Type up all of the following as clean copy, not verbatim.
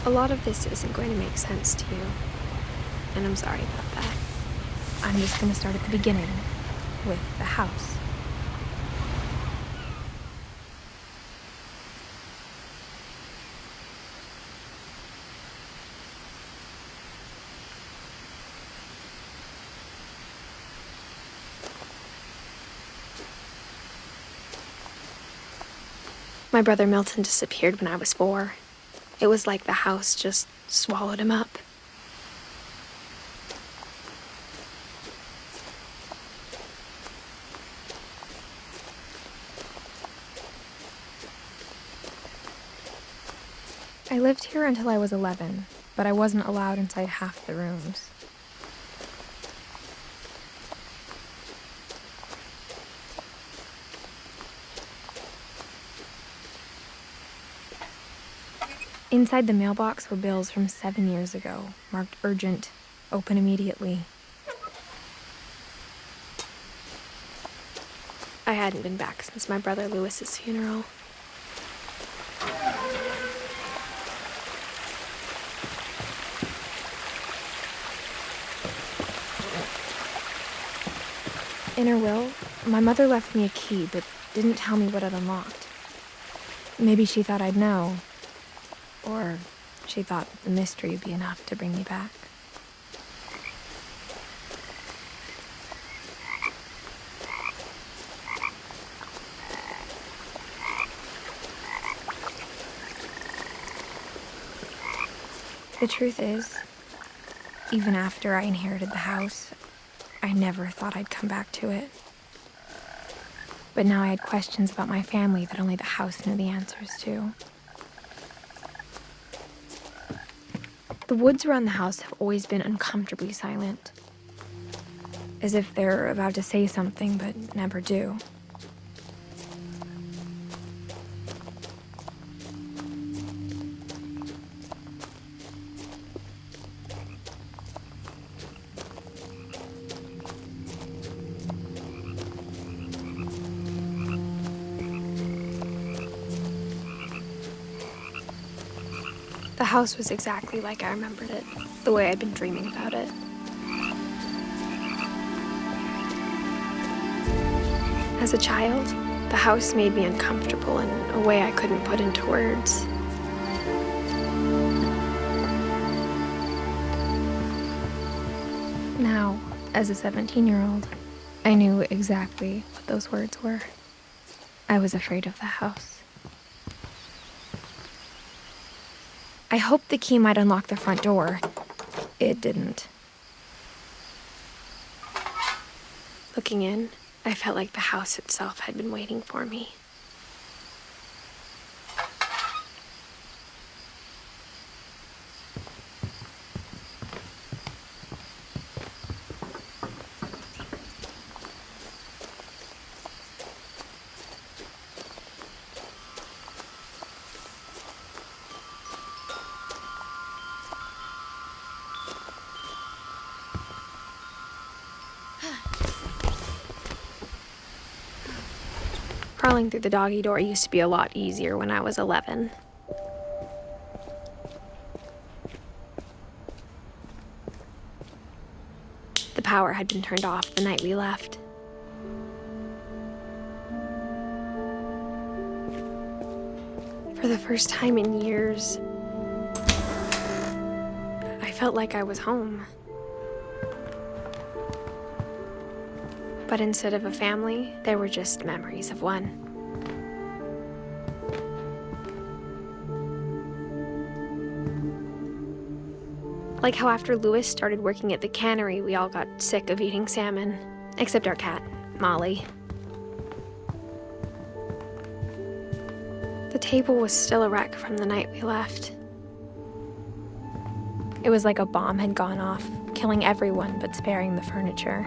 A lot of this isn't going to make sense to you, and I'm sorry about that. I'm just going to start at the beginning, with the house. My brother Milton disappeared when I was 4. It was like the house just swallowed him up. I lived here until I was 11, but I wasn't allowed inside half the rooms. Inside the mailbox were bills from 7 years ago, marked urgent, open immediately. I hadn't been back since my brother Lewis's funeral. In her will, my mother left me a key, but didn't tell me what it unlocked. Maybe she thought I'd know. Or she thought that the mystery would be enough to bring me back. The truth is, even after I inherited the house, I never thought I'd come back to it. But now I had questions about my family that only the house knew the answers to. The woods around the house have always been uncomfortably silent, as if they're about to say something but never do. The house was exactly like I remembered it, the way I'd been dreaming about it. As a child, the house made me uncomfortable in a way I couldn't put into words. Now, as a 17-year-old, I knew exactly what those words were. I was afraid of the house. I hoped the key might unlock the front door. It didn't. Looking in, I felt like the house itself had been waiting for me. Crawling through the doggy door used to be a lot easier when I was 11. The power had been turned off the night we left. For the first time in years, I felt like I was home. But instead of a family, there were just memories of one. Like how after Lewis started working at the cannery, we all got sick of eating salmon, except our cat, Molly. The table was still a wreck from the night we left. It was like a bomb had gone off, killing everyone but sparing the furniture.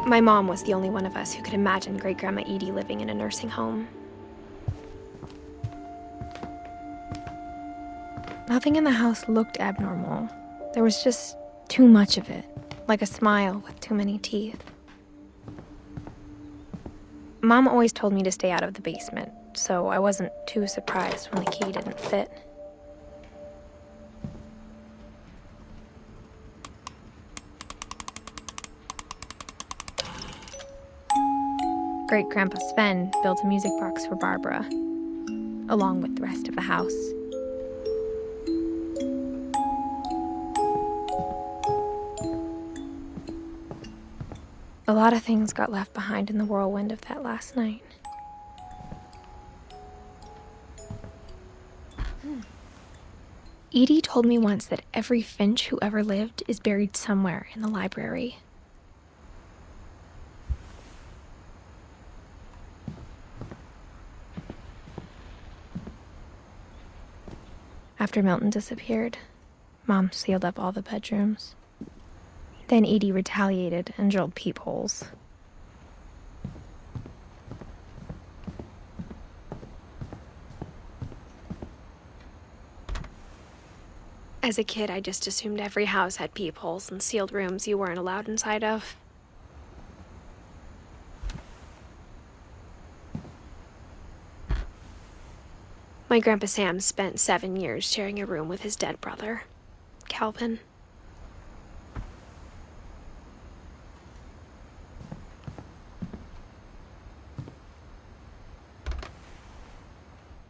My mom was the only one of us who could imagine Great-Grandma Edie living in a nursing home. Nothing in the house looked abnormal. There was just too much of it, like a smile with too many teeth. Mom always told me to stay out of the basement, so I wasn't too surprised when the key didn't fit. Great-Grandpa Sven built a music box for Barbara, along with the rest of the house. A lot of things got left behind in the whirlwind of that last night. Edie told me once that every Finch who ever lived is buried somewhere in the library. After Milton disappeared, Mom sealed up all the bedrooms. Then Edie retaliated and drilled peepholes. As a kid, I just assumed every house had peepholes and sealed rooms you weren't allowed inside of. My Grandpa Sam spent 7 years sharing a room with his dead brother, Calvin.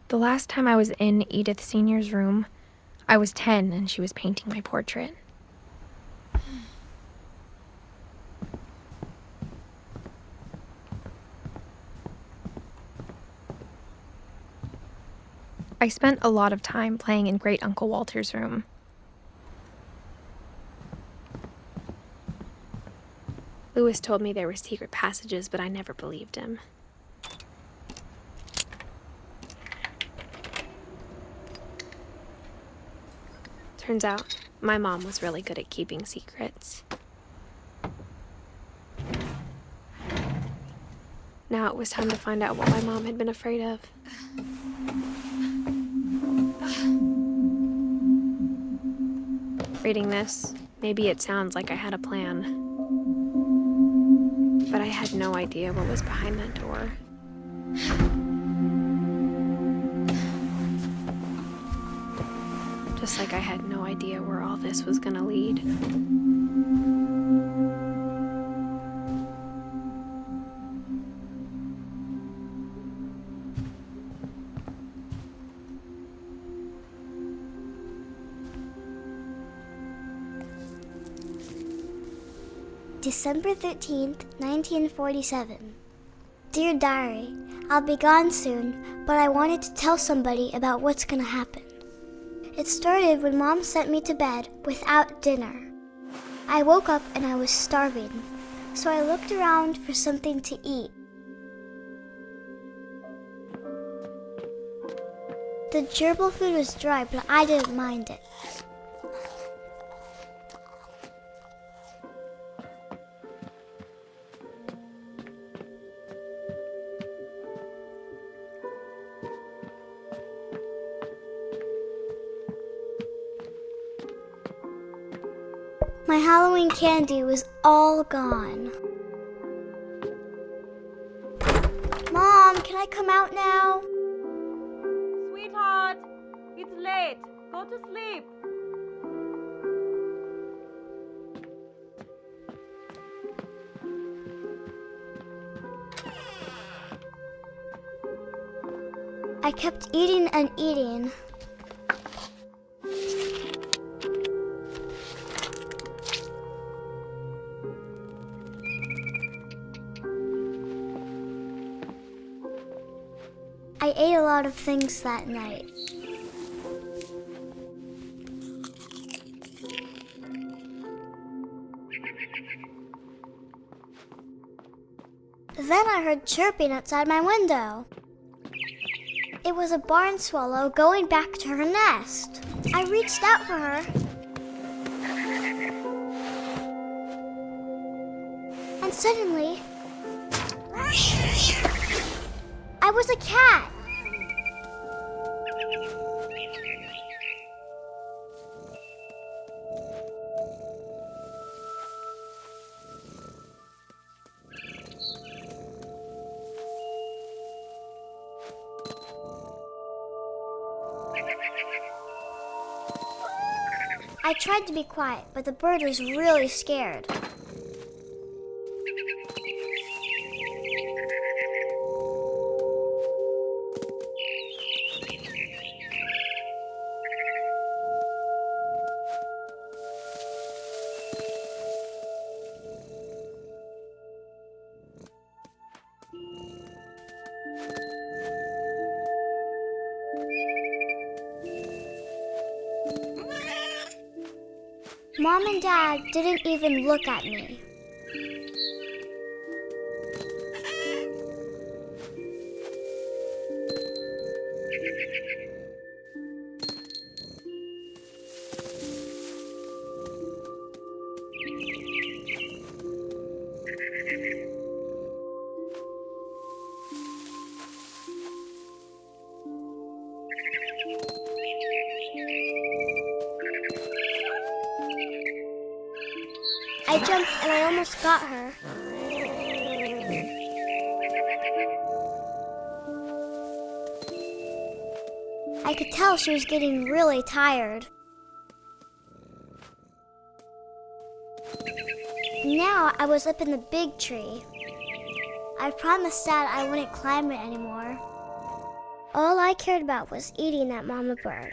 The last time I was in Edith Sr.'s room, I was 10 and she was painting my portrait. I spent a lot of time playing in Great Uncle Walter's room. Lewis told me there were secret passages, but I never believed him. Turns out, my mom was really good at keeping secrets. Now it was time to find out what my mom had been afraid of. Reading this, maybe it sounds like I had a plan. But I had no idea what was behind that door. Just like I had no idea where all this was gonna lead. December 13th, 1947. Dear Diary, I'll be gone soon, but I wanted to tell somebody about what's gonna happen. It started when Mom sent me to bed without dinner. I woke up and I was starving, so I looked around for something to eat. The gerbil food was dry, but I didn't mind it. My Halloween candy was all gone. Mom, can I come out now? Sweetheart, it's late. Go to sleep. I kept eating and eating. I ate a lot of things that night. Then I heard chirping outside my window. It was a barn swallow going back to her nest. I reached out for her. And suddenly, I was a cat. I tried to be quiet, but the bird was really scared. Mom and Dad didn't even look at me. I jumped and I almost got her. I could tell she was getting really tired. Now I was up in the big tree. I promised Dad I wouldn't climb it anymore. All I cared about was eating that mama bird.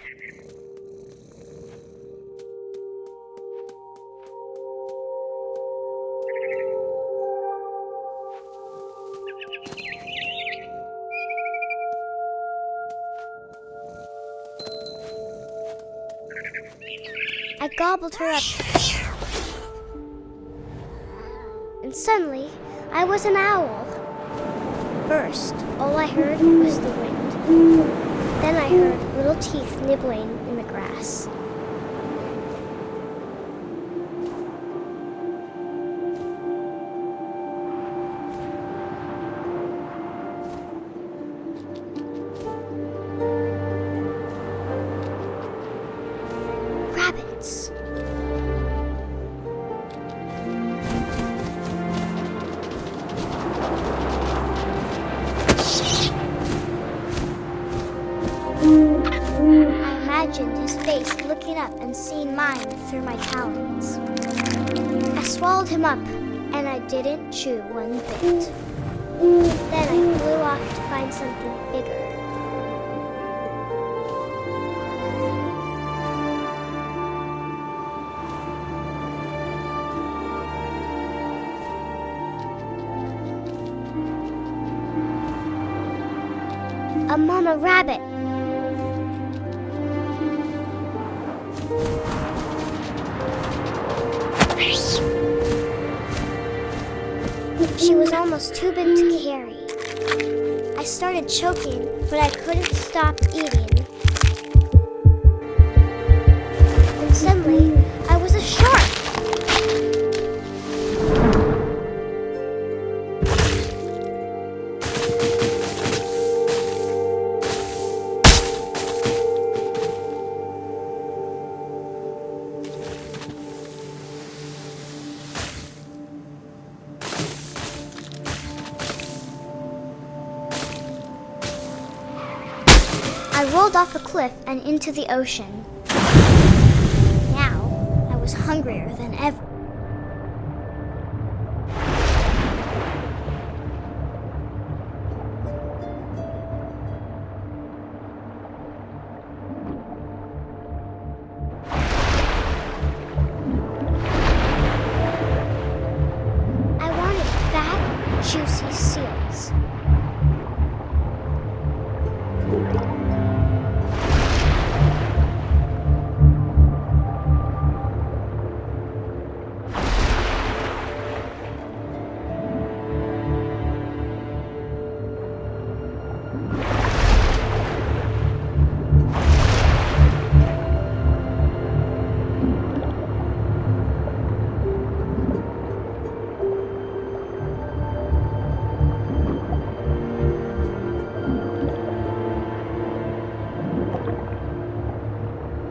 I gobbled her up. And suddenly, I was an owl. First, all I heard was the wind. Then I heard little teeth nibbling in the grass. Rabbits. I imagined his face looking up and seeing mine through my talons. I swallowed him up, and I didn't chew one bit. Then I flew off to find something bigger. A mama rabbit. She was almost too big to carry. I started choking, but I couldn't stop eating. And suddenly, I was a shark. I rolled off a cliff and into the ocean. Now, I was hungrier than ever.